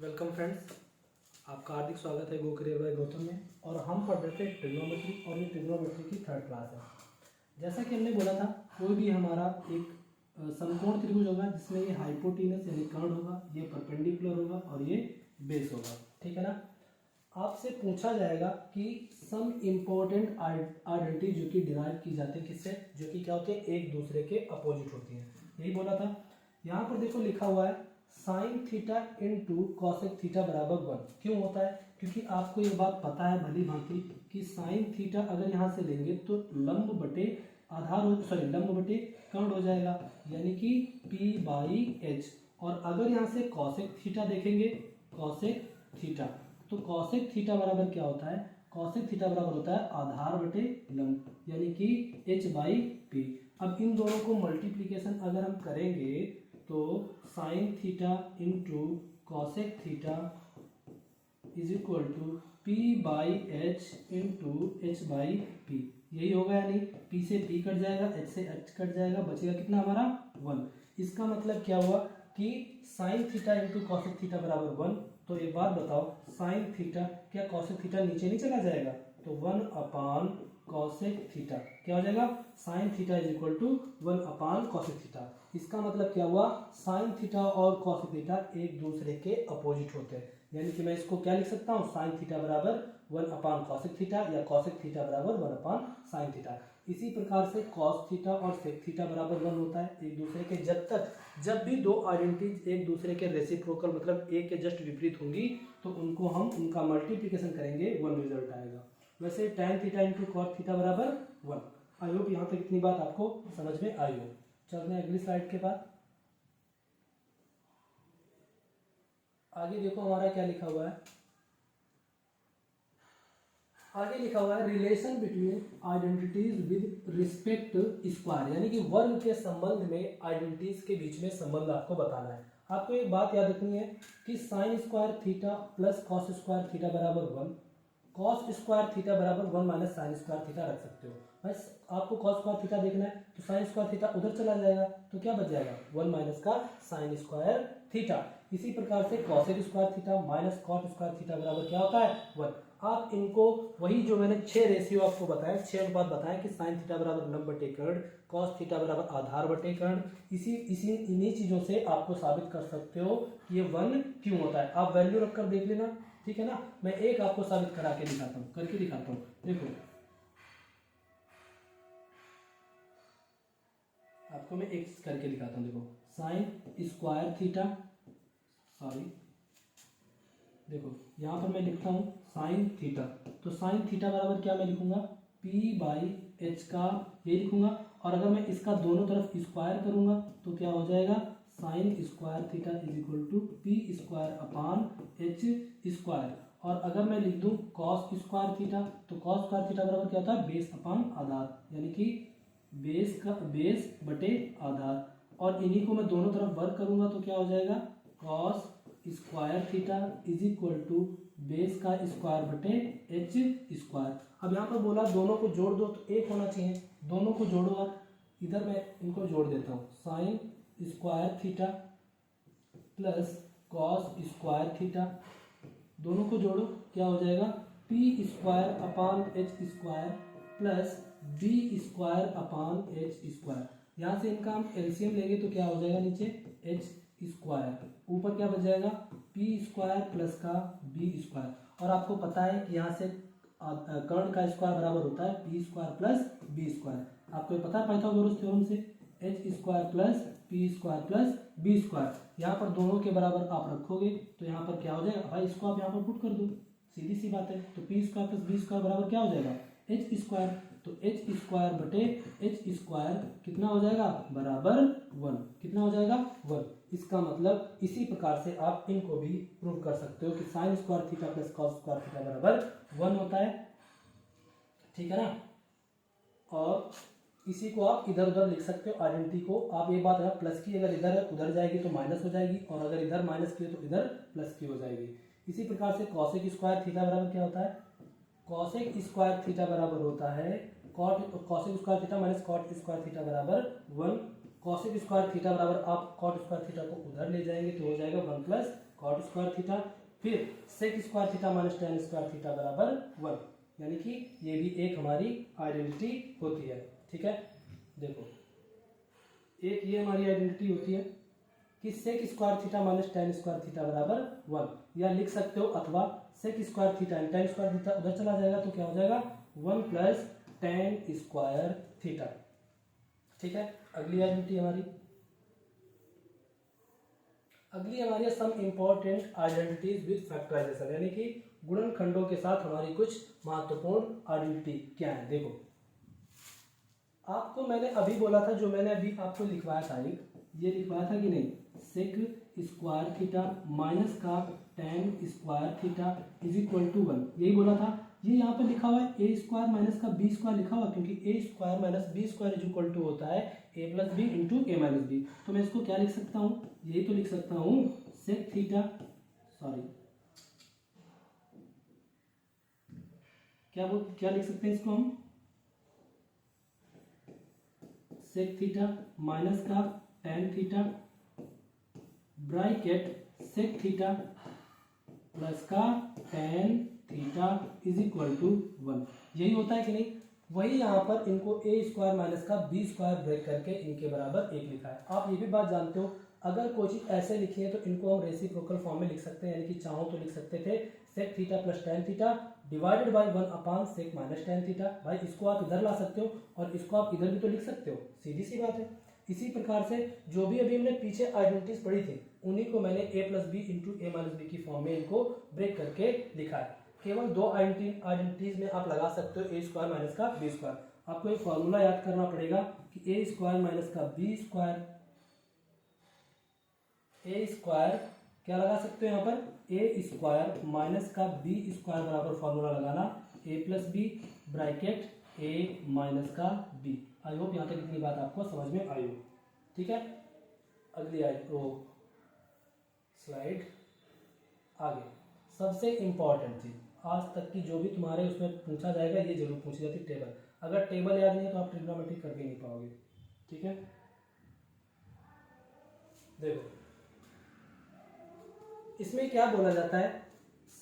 Welcome friends, आपका हार्दिक स्वागत है गो करियर बाय गौतम में। और हम पढ़ रहे थे ट्रिग्नोमेट्री और ये ट्रिग्नोमेट्री की थर्ड क्लास है। जैसा कि हमने बोला था, कोई भी हमारा एक समकोण त्रिभुज होगा जिसमें ये हाइपोटेनस यानी कर्ण होगा, ये परपेंडिकुलर होगा और ये बेस होगा। ठीक है ना। आपसे पूछा जाएगा कि सम इम्पोर्टेंट आइडेंटिटी जो कि डिराइव की जाती है किससे, जो कि क्या होते हैं, एक दूसरे के अपोजिट होती है। यही बोला था। यहाँ पर देखो लिखा हुआ है sign theta into cosec theta बराबर 1। क्यों होता है? क्योंकि आपको ये बात पता है भली भांति कि साइन थीटा अगर यहाँ से लेंगे तो लंब बटे आधार लंब बटे कर्ण हो जाएगा, यानी कि p बाई एच। और अगर यहाँ से कॉसेक थीटा देखेंगे, कॉसेक थीटा, तो कॉसेक थीटा बराबर क्या होता है? कॉसेक थीटा बराबर होता है आधार बटे लंब, यानी कि h बाई पी। अब इन दोनों को मल्टीप्लीकेशन अगर हम करेंगे तो sine theta into cosec theta is equal to P by H into H by P. यही होगा, यानी p से p कट जाएगा, h से h कट जाएगा, बचेगा कितना हमारा 1। इसका मतलब क्या हुआ कि sign theta into cosec theta बराबर 1। तो एक बात बताओ, साइन थीटा, क्या कॉसेक थीटा नीचे नहीं चला जाएगा? तो 1 अपान कॉसेक थीटा क्या हो जाएगा? Sine theta is equal to 1 upon cosec theta. इसका मतलब क्या हुआ? साइन थीटा और कॉसेक थीटा एक दूसरे के अपोजिट होते हैं, यानी कि मैं इसको क्या लिख सकता हूँ? साइन थीटा बराबर 1 अपान कॉसेक थीटा या कॉसेक थीटा बराबर 1 अपान साइन थीटा। इसी प्रकार से कॉस थीटा और सेक थीटा बराबर 1 होता है एक दूसरे के, जब भी दो आइडेंटिटीज एक दूसरे के रेसिप्रोकल मतलब एक के जस्ट विपरीत होंगी तो उनको हम उनका मल्टीप्लिकेशन करेंगे, 1 रिजल्ट आएगा। वैसे tan theta into cot theta बराबर 1। आई होप यहाँ तक इतनी बात आपको समझ में आई हो। चलते हैं अगली स्लाइड के बाद। आगे देखो हमारा क्या लिखा हुआ है। आगे लिखा हुआ है relation between identities with respect square, यानी कि वर्ग के संबंध में आइडेंटिटीज के बीच में संबंध आपको बताना है। आपको एक बात याद रखनी है कि sign square theta plus cos square theta बराबर 1, कॉस स्क्वायर थीटा बराबर 1 माइनस साइन स्क्वायर थीटा रख सकते हो। बस आपको कॉस स्क्वायर थीटा देखना है तो साइन स्क्वायर थीटा उधर चला जाएगा, तो क्या बच जाएगा? 1 माइनस का साइन स्क्वायर थीटा। इसी प्रकार से cosec square theta minus cot square theta बराबर क्या होता है? 1। आप इनको वही जो मैंने 6 रेशियो आपको बताया, 6 अनुपात बताया कि साइन थीटा बराबर लंब बटे कर्ण, कॉस थीटा बराबर आधार बटे कर्ण। इन्हीं चीजों से आपको साबित कर सकते हो कि ये 1 क्यों होता है। आप वैल्यू रखकर देख लेना, ठीक है ना। मैं एक आपको साबित करा के दिखाता हूँ, करके दिखाता हूँ। देखो आपको मैं एक करके दिखाता हूँ। देखो साइन स्क्वायर थीटा, सॉरी देखो यहाँ पर मैं लिखता हूँ साइन थीटा, तो साइन थीटा बराबर क्या मैं लिखूंगा? p बाई एच का ये लिखूंगा। और अगर मैं इसका दोनों तरफ स्क्वायर करूंगा तो क्या हो जाएगा? Sine square theta is equal to P square upon H square. और अगर मैं लिख दूं कॉस स्क्वायर थीटा, तो कॉस स्क्वायर थीटा बराबर क्या होता है? बेस अपान आधार, यानी कि बेस बटे आधार। और इन्हीं को मैं दोनों तरफ वर्क करूंगा तो क्या हो जाएगा? Cos square theta is equal to base का स्क्वायर बटे एच स्क्वायर। अब यहाँ पर बोला दोनों को जोड़ दो तो एक होना चाहिए, दोनों को जोड़ो आप। इधर मैं इनको जोड़ देता हूँ, sine square theta plus cos square theta, दोनों को जोड़ो क्या हो जाएगा? P square upon H square plus B square upon H square. यहाँ से इनका हम एलसीएम लेंगे तो क्या हो जाएगा? नीचे एच स्क्वायर, ऊपर क्या बच जाएगा? पी स्क्वायर प्लस का बी स्क्वायर। और आपको पता है कि यहाँ से कर्ण का स्क्वायर बराबर होता है P square plus B square. आपको पता है पाइथागोरस थ्योरम से, H square plus P square plus B square. यहाँ पर दोनों के बराबर आप रखोगे तो यहाँ पर क्या हो जाएगा? भाई इसको आप यहाँ पर पुट कर दो, सीधी सी बात है। तो P square plus B square बराबर क्या हो जाएगा? H square. तो एच स्क्वायर बटे एच स्क्वायर कितना हो जाएगा? बराबर 1। कितना हो जाएगा? 1। इसका मतलब इसी प्रकार से आप इनको भी प्रूव कर सकते हो कि sign square theta plus cos square theta बराबर 1 होता है, ठीक है ना। और इसी को आप इधर उधर लिख सकते हो आइडेंटिटी को। आप एक बात है, प्लस की अगर इधर उधर जाएगी तो माइनस हो जाएगी, और अगर इधर माइनस की तो इधर प्लस की हो जाएगी। इसी प्रकार से कॉसेक स्क्वायर थीटा बराबर क्या होता है? कॉसेक स्क्वायर थीटा बराबर होता है cosec square theta minus cot square theta बराबर 1। कॉसेक स्क्वायर थीटा बराबर आप कॉट स्क्वायर थीटा को उधर ले जाएंगे तो हो जाएगा 1 प्लस कॉट स्क्वायर थीटा, फिर sec square theta minus tan square theta बराबर 1, यानी कि ये भी एक हमारी आइडेंटिटी होती है। ठीक है, देखो एक ये हमारी आइडेंटिटी होती है कि sec square theta minus tan square theta बराबर 1, या लिख सकते हो अथवा sec square theta and tan square theta उधर चला जाएगा तो क्या हो जाएगा 1 प्लस टेन स्क्वायर थीटा। ठीक है, अगली आइडेंटिटी हमारी है some important identities with factorisation, यानी कि गुणनखंडों के साथ हमारी कुछ महत्वपूर्ण आइडेंटिटी क्या है। देखो आपको मैंने अभी बोला था, जो मैंने अभी आपको लिखवाया था, एक ये लिखवाया था कि नहीं, सेक स्क्वायर थीटा माइनस का tan square theta is equal to 1, यही बोला था। ये यहाँ पे लिखा हुआ है ए स्क्वायर माइनस का बी स्क्वायर लिखा हुआ, क्योंकि A square minus B square is equal to होता है A plus B into A minus B. तो मैं इसको क्या लिख सकता हूँ, यही तो लिख सकता हूँ सेक थीटा, सॉरी क्या लिख सकते हैं इसको हम, सेक थीटा माइनस का tan theta bracket sec theta plus का tan theta is equal to 1, यही होता है कि नहीं। वही यहाँ पर इनको ए स्क्वायर माइनस का बी स्क्वायर ब्रेक करके इनके बराबर एक लिखा है। आप ये भी बात जानते हो, अगर कोई चीज ऐसे लिखी है तो इनको हम रेसिप्रोकल फॉर्म में लिख सकते हैं, यानी कि चाहो तो लिख सकते थे sec theta plus tan theta divided by 1 upon sec minus tan theta. भाई इसको आप इधर ला सकते हो और इसको आप इधर भी तो लिख सकते हो, सीधी सी बात है। इसी प्रकार से जो भी अभी हमने पीछे आइडेंटिटीज पढ़ी थी उन्हीं को मैंने ए plus B into A minus B की फॉर्म में इनको ब्रेक करके लिखा है। केवल दो आइडेंटिटीज में आप लगा सकते हो ए स्क्वायर माइनस का बी स्क्वायर। आपको एक फॉर्मूला याद करना पड़ेगा कि ए स्क्वायर माइनस का बी स्क्वायर, ए स्क्वायर क्या लगा सकते हो यहाँ पर, ए स्क्वायर माइनस का बी स्क्वायर बराबर फॉर्मूला लगाना ए प्लस बी ब्रैकेट ए माइनस का बी। आई होप यहाँ तक इतनी बात आपको समझ में आई हो। ठीक है, अगली स्लाइड आगे। सबसे इंपॉर्टेंट चीज आज तक की जो भी तुम्हारे उसमें पूछा जाएगा ये जरूर पूछी जाती टेबल। अगर टेबल याद नहीं है तो आप ट्रिग्नोमेट्री कर भी नहीं पाओगे। ठीक है, देखो इसमें क्या बोला जाता है,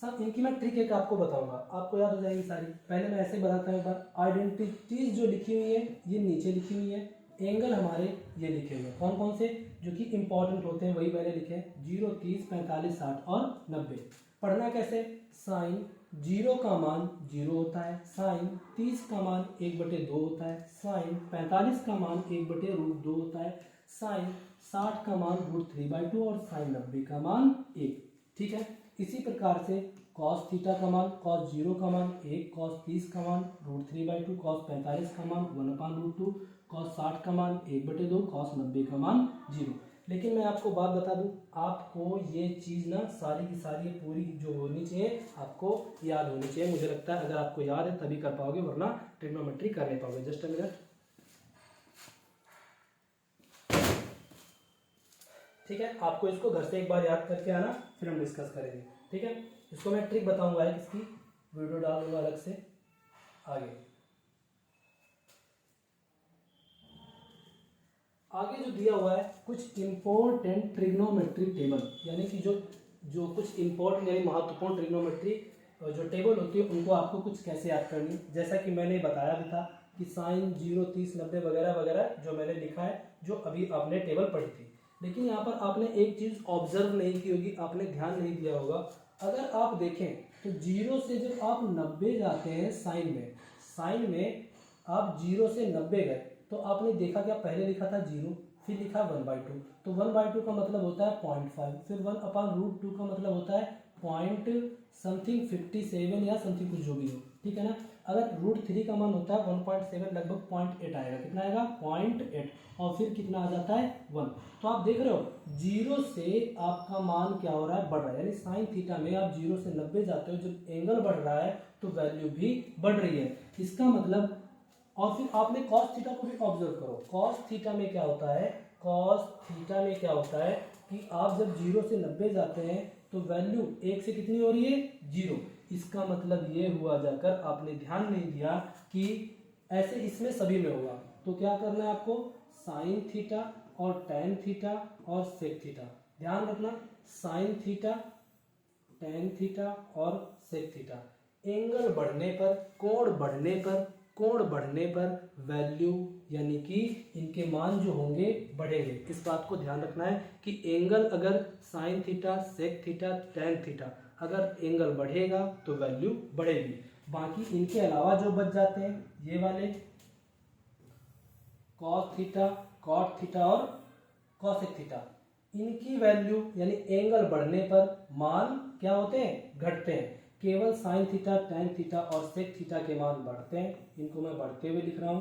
सब इनकी मैं ट्रिक एक आपको बताऊंगा, आपको याद हो जाएगी सारी। पहले मैं ऐसे बताता हूँ एक बार, आइडेंटिटीज जो लिखी हुई है ये नीचे लिखी हुई है, एंगल हमारे ये लिखे हुए हैं, कौन कौन से जो कि इंपॉर्टेंट होते हैं वही मैंने लिखे हैं, 0, 30, 45, 60 और 90। पढ़ना कैसे, साइन 0 का मान 0 होता है, साइन 30 का मान 1/2 होता है, साइन 45 का मान 1/√2 होता है, साइन 60 का मान √3/2 और साइन 90 का मान 1। ठीक है, इसी प्रकार से कॉस थीटा का मान, कॉस 0 का मान 1, कॉस 30 का मान √3/2, कॉस 45 का मान 1/√2, कॉस 60 का मान 1/2, कॉस 90 का मान 0। लेकिन मैं आपको बात बता दूं, आपको ये चीज़ ना सारी की सारी पूरी जो होनी चाहिए आपको याद होनी चाहिए। मुझे लगता है अगर आपको याद है तभी कर पाओगे, वरना ट्रिग्नोमेट्री कर नहीं पाओगे। Just a minute. ठीक है, आपको इसको घर से एक बार याद करके आना, फिर हम डिस्कस करेंगे। ठीक है, इसको मैं ट्रिक बताऊंगा, एक इसकी वीडियो डाल दूंगा अलग से आगे जो दिया हुआ है कुछ इंपॉर्टेंट ट्रिग्नोमेट्री टेबल, यानी कि जो कुछ इंपॉर्टेंट यानी महत्वपूर्ण ट्रिग्नोमेट्री जो टेबल होती है उनको आपको कुछ कैसे याद करनी, जैसा कि मैंने बताया भी था कि साइन 0, 30, 90 वगैरह वगैरह जो मैंने लिखा है, जो अभी आपने टेबल पढ़ी थी। लेकिन यहाँ पर आपने एक चीज़ ऑब्जर्व नहीं की होगी, आपने ध्यान नहीं दिया होगा। अगर आप देखें तो 0 से जब आप 90 जाते हैं साइन में आप 0 से 90 गए तो आपने देखा क्या, पहले लिखा था 0, फिर लिखा 1/2, तो 1/2 का मतलब होता है 0.5, फिर 1/√2 का मतलब होता है पॉइंट समथिंग 57 या समथिंग कुछ जो भी हो। ठीक है ना, अगर √3 का मान होता है 1.7 लगभग 0.8 आएगा, कितना आएगा 0.8, और फिर कितना आ जाता है 1। तो आप देख रहे हो 0 से आपका मान क्या हो रहा है, बढ़ रहा है, यानी साइन थीटा में आप 0 से 90 जाते हो, जब एंगल बढ़ रहा है तो वैल्यू भी बढ़ रही है, इसका मतलब। और फिर आपने कॉस थीटा को भी ऑब्जर्व करो, कॉस थीटा में क्या होता है, कॉस थीटा में क्या होता है कि आप जब 0 से 90 जाते हैं तो वैल्यू 1 से कितनी हो रही है, 0। इसका मतलब ये हुआ जाकर आपने ध्यान नहीं दिया कि ऐसे इसमें सभी में होगा। तो क्या करना है आपको, साइन थीटा और टेन थीटा और सेक थीटा ध्यान रखना, साइन थीटा, टेन थीटा और सेक थीटा, एंगल बढ़ने पर, कोण बढ़ने पर, कोण बढ़ने पर वैल्यू यानी कि इनके मान जो होंगे बढ़ेंगे। इस बात को ध्यान रखना है कि एंगल अगर sine theta, sec theta, tan theta अगर एंगल बढ़ेगा तो वैल्यू बढ़ेगी। बाकी इनके अलावा जो बच जाते हैं ये वाले कॉस थीटा, कॉट थीटा और कॉसेक थीटा, इनकी वैल्यू यानी एंगल बढ़ने पर मान क्या होते हैं, घटते हैं। केवल साइन थीटा, टेन थीटा और सेक थीटा के मान बढ़ते हैं, इनको मैं बढ़ते हुए लिख रहा हूं,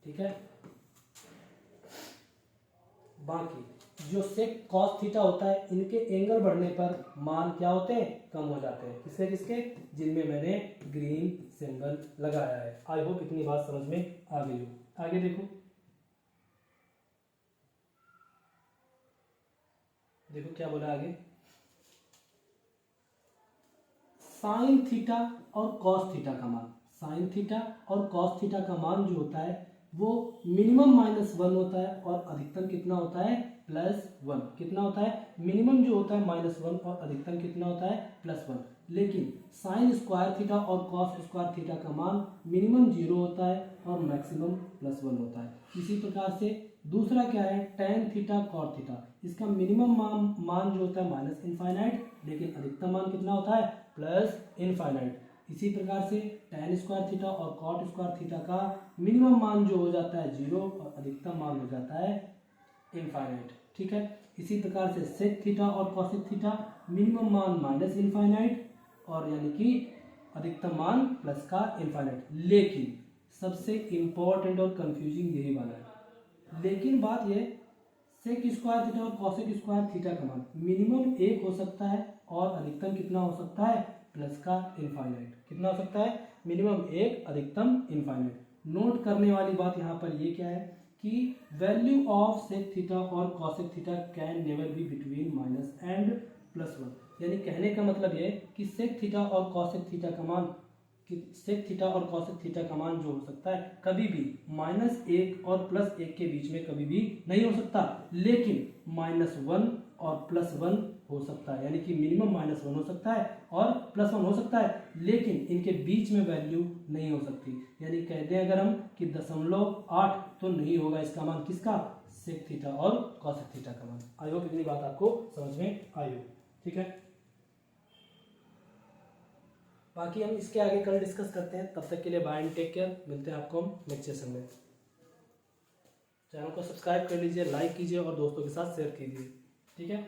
ठीक है। बाकी जो सेक कॉस थीटा होता है, इनके एंगल बढ़ने पर मान क्या होते हैं, कम हो जाते हैं। किसके किसके, जिनमें मैंने ग्रीन सिंबल लगाया है। आई होप इतनी बात समझ में आ गई हो। आगे देखो, देखो क्या बोला आगे, साइन थीटा और कॉस थीटा का मान, साइन थीटा और कॉस थीटा का मान जो होता है वो मिनिमम -1 होता है और अधिकतम कितना होता है, +1। कितना होता है, मिनिमम जो होता है -1 और अधिकतम कितना होता है, +1। लेकिन साइन स्क्वायर थीटा और कॉस स्क्वायर थीटा का मान मिनिमम 0 होता है और मैक्सिमम +1 होता है। इसी प्रकार से दूसरा क्या है, टेन थीटा कॉट थीटा, इसका मिनिमम मान जो होता है -इनफाइनाइट, लेकिन अधिकतम मान कितना होता है, +इनफाइनाइट। इसी प्रकार से टेन स्क्वायर थीटा और कॉट स्क्वायर थीटा का मिनिमम मान जो हो जाता है 0 और अधिकतम मान हो जाता है इनफाइनाइट, ठीक है। इसी प्रकार से सेक थीटा और कॉसेक थीटा, मिनिमम मान -इनफाइनाइट और यानी कि अधिकतम मान प्लस का इनफाइनाइट। लेकिन सबसे इंपॉर्टेंट और कंफ्यूजिंग यही वाला है, लेकिन बात यह, सेक स्क्वायर थीटा और कॉसेक स्क्वायर थीटा का मान मिनिमम 1 हो सकता है और अधिकतम कितना हो सकता है, प्लस का इनफाइनाइट। कितना हो सकता है, मिनिमम 1, अधिकतम इनफाइनाइट। नोट करने वाली बात यहाँ पर ये क्या है कि वैल्यू ऑफ सेक थीटा और cosec theta can never be between minus and +1। यानी कहने का मतलब ये कि सेक थीटा और कॉसेक थीटा का मान, कि सेक थीटा और कॉसेक थीटा का मान जो हो सकता है कभी भी -1 और +1 के बीच में कभी भी नहीं हो सकता, लेकिन -1 और +1 हो सकता है। यानी कि मिनिमम -1 हो सकता है और +1 हो सकता है, लेकिन इनके बीच में वैल्यू नहीं हो सकती। यानी कहते हैं अगर हम कि 0.8 तो नहीं होगा इसका मान, किसका, सेक थीटा और कॉसेक थीटा का मान। आई होप इतनी बात आपको समझ में आई हो, ठीक है। बाकी हम इसके आगे कल डिस्कस करते हैं। तब तक के लिए बाय एंड टेक केयर। मिलते हैं आपको हम नेक्स्ट सेशन में। चैनल को सब्सक्राइब कर लीजिए, लाइक कीजिए और दोस्तों के साथ शेयर कीजिए, ठीक है।